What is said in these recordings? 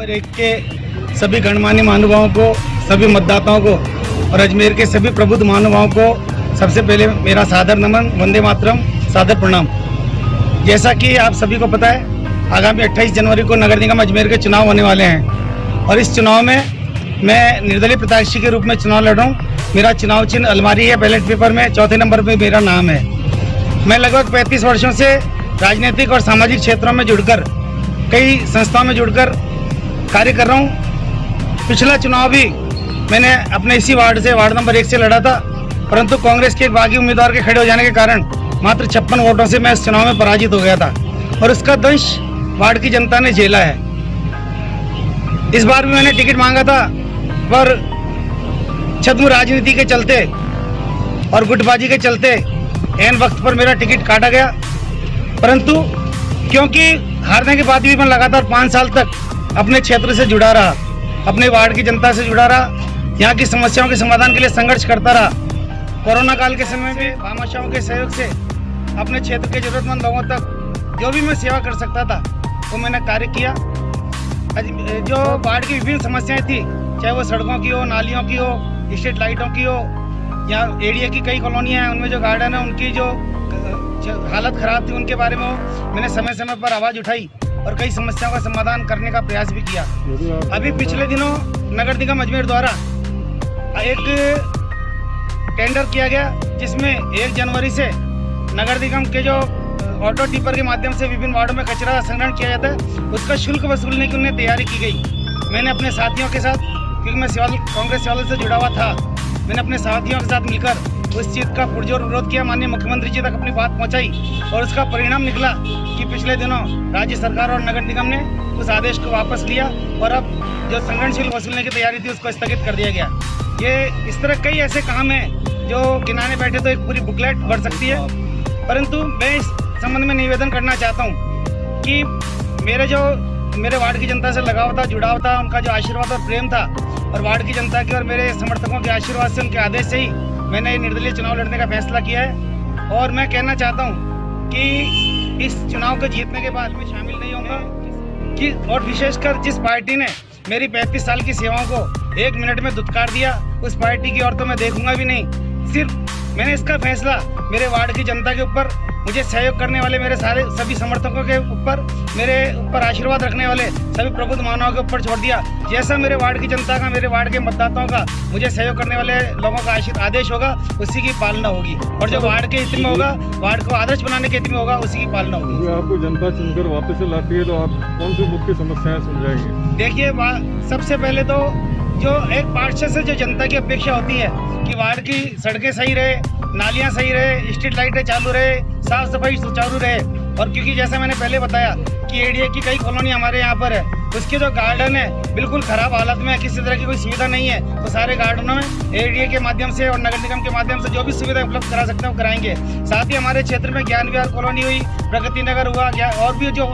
Number 1 के सभी गणमान्य महानुभावों को, सभी मतदाताओं को और अजमेर के सभी प्रबुद्ध महानुभावों को सबसे पहले मेरा सादर नमन, वंदे मातरम, सादर प्रणाम। जैसा कि आप सभी को पता है, आगामी 28 जनवरी को नगर निगम अजमेर के चुनाव होने वाले हैं और इस चुनाव में मैं निर्दलीय प्रत्याशी के रूप में चुनाव लड़ रहा हूँ। मेरा चुनाव चिन्ह अलमारी है, बैलेट पेपर में चौथे नंबर पे मेरा नाम है। मैं लगभग 35 वर्षों से राजनीतिक और सामाजिक क्षेत्रों में जुड़कर, कई संस्थाओं में जुड़कर कार्य कर रहा हूँ। पिछला चुनाव भी मैंने अपने इसी वार्ड से, वार्ड नंबर 1 से लड़ा था, परंतु कांग्रेस के एक बागी उम्मीदवार के खड़े हो जाने के कारण मात्र 56 वोटों से मैं इस चुनाव में पराजित हो गया था और उसका दंश वार्ड की जनता ने झेला है। इस बार भी मैंने टिकट मांगा था, पर छद्म राजनीति के चलते और गुटबाजी के चलते ऐन वक्त पर मेरा टिकट काटा गया। परंतु क्योंकि हारने के बाद भी मैं लगातार 5 साल तक अपने क्षेत्र से जुड़ा रहा, अपने वार्ड की जनता से जुड़ा रहा, यहाँ की समस्याओं के समाधान के लिए संघर्ष करता रहा। कोरोना काल के समय में भामाशाहों के सहयोग से अपने क्षेत्र के जरूरतमंद लोगों तक जो भी मैं सेवा कर सकता था वो मैंने कार्य किया। जो वार्ड की विभिन्न समस्याएं थी, चाहे वो सड़कों की हो, नालियों की हो, स्ट्रीट लाइटों की हो, या एरिया की कई कॉलोनियाँ हैं उनमें जो गार्डन है उनकी जो हालत खराब थी उनके बारे में हो, मैंने समय समय पर आवाज़ उठाई और कई समस्याओं का समाधान करने का प्रयास भी किया। अभी पिछले दिनों नगर निगम अजमेर द्वारा एक टेंडर किया गया जिसमें 1 जनवरी से नगर निगम के जो ऑटो टिपर के माध्यम से विभिन्न वार्डों में कचरा संग्रहण किया जाता है उसका शुल्क वसूलने की उन्हें तैयारी की गई। मैंने अपने साथियों के साथ, क्योंकि मैं कांग्रेस सेवादल से जुड़ा हुआ था, मैंने अपने साथियों के साथ मिलकर उस चीज़ का पुरजोर विरोध किया, माननीय मुख्यमंत्री जी तक अपनी बात पहुंचाई और उसका परिणाम निकला कि पिछले दिनों राज्य सरकार और नगर निगम ने उस आदेश को वापस लिया और अब जो संग्रहण शुल्क वसूलने की तैयारी थी उसको स्थगित कर दिया गया। ये इस तरह कई ऐसे काम हैं जो गिनाने बैठे तो एक पूरी बुकलेट भर सकती है, परंतु मैं इस संबंध में निवेदन करना चाहता हूँ कि मेरे वार्ड की जनता से लगाव था, जुड़ाव था, उनका जो आशीर्वाद और प्रेम था और वार्ड की जनता के और मेरे समर्थकों के आशीर्वाद से, उनके आदेश से ही मैंने निर्दलीय चुनाव लड़ने का फैसला किया है। और मैं कहना चाहता हूँ कि इस चुनाव को जीतने के बाद मैं शामिल नहीं होऊंगा कि, और विशेषकर जिस पार्टी ने मेरी 35 साल की सेवाओं को 1 मिनट में दुत्कार दिया, उस पार्टी की ओर तो मैं देखूंगा भी नहीं। सिर्फ मैंने इसका फैसला मेरे वार्ड की जनता के ऊपर, मुझे सहयोग करने वाले मेरे सभी समर्थकों के ऊपर, मेरे ऊपर आशीर्वाद रखने वाले सभी प्रबुद्ध मानवों के ऊपर छोड़ दिया। जैसा मेरे वार्ड की जनता का, मेरे वार्ड के मतदाताओं का मुझे सहयोग करने वाले लोगों का आदेश होगा, उसी की पालना होगी और जो वार्ड के हित में होगा, वार्ड को आदर्श बनाने के हित में होगा, उसी की पालना होगी। आपको जनता चुनकर वापस लाती है तो आप कौन सी मुख्य समस्याएं सुलझाएंगे? देखिए, सबसे पहले तो जो एक पार्षद से जो जनता की अपेक्षा होती है कि वार्ड की सड़कें सही रहे, नालियां सही रहे, स्ट्रीट लाइटें चालू रहे, साफ सफाई सुचारू रहे। और क्योंकि जैसा मैंने पहले बताया कि एरिया की कई कॉलोनी हमारे यहाँ पर है, उसके जो गार्डन है बिल्कुल खराब हालत में है, किसी तरह की कोई सुविधा नहीं है, तो सारे गार्डनों में एरिया के माध्यम से और नगर निगम के माध्यम से जो भी सुविधा उपलब्ध करा सकते हैं वो कराएंगे। साथ ही हमारे क्षेत्र में ज्ञान विहार कॉलोनी हुई, प्रगति नगर हुआ, और भी जो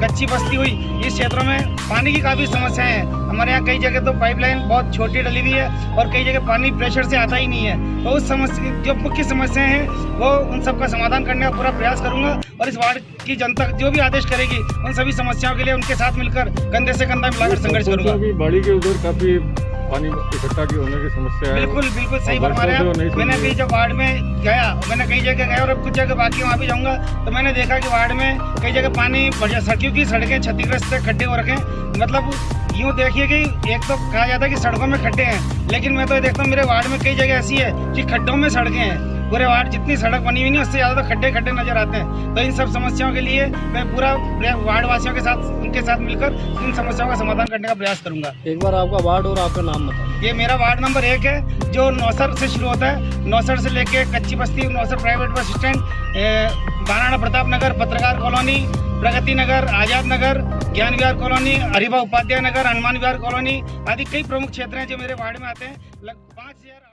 कच्ची बस्ती हुई, इस क्षेत्रों में पानी की काफ़ी समस्याएं हैं। हमारे यहाँ कई जगह तो पाइपलाइन बहुत छोटी डली हुई है और कई जगह पानी प्रेशर से आता ही नहीं है। तो उस समस्या, जो मुख्य समस्याएं हैं, वो उन सब का समाधान करने का पूरा प्रयास करूंगा और इस वार्ड की जनता जो भी आदेश करेगी उन सभी समस्याओं के लिए उनके साथ मिलकर कंधे से कंधा मिलाकर संघर्ष करूंगा। बाड़ी के उधर काफी पानी इकट्ठा की होने की समस्या है। बिल्कुल सही बता रहे हैं। मैंने अभी जब वार्ड में गया, मैंने कई जगह गया और अब कुछ जगह बाकी वहाँ भी जाऊँगा, तो मैंने देखा कि वार्ड में कई जगह पानी, सड़कों की सड़कें क्षतिग्रस्त है, खड्डे हो रखे हैं। मतलब यूँ देखिए कि एक तो कहा जाता है कि सड़कों में खड्डे हैं, लेकिन मैं तो ये देखता हूँ मेरे वार्ड में कई जगह ऐसी है कि खड्डों में सड़कें हैं। पूरे वार्ड जितनी सड़क बनी हुई नहीं, उससे ज़्यादा तो खड्डे नजर आते हैं। तो इन सब समस्याओं के लिए मैं पूरा वार्ड वासियों के साथ, उनके साथ मिलकर इन समस्याओं का समाधान करने का प्रयास करूंगा। एक बार आपका वार्ड और आपका नाम बताओ। ये मेरा वार्ड नंबर 1 है, जो नौसर से शुरू होता है। नौसर से लेके कच्ची बस्ती, Nausar private bus stand, Maharana Pratap Nagar, Patrakar colony, Pragati Nagar, Azad Nagar, Gyan Vihar colony, Haribhau Upadhyay Nagar, Hanuman Vihar colony आदि कई प्रमुख क्षेत्र हैं जो मेरे वार्ड में आते हैं। 5000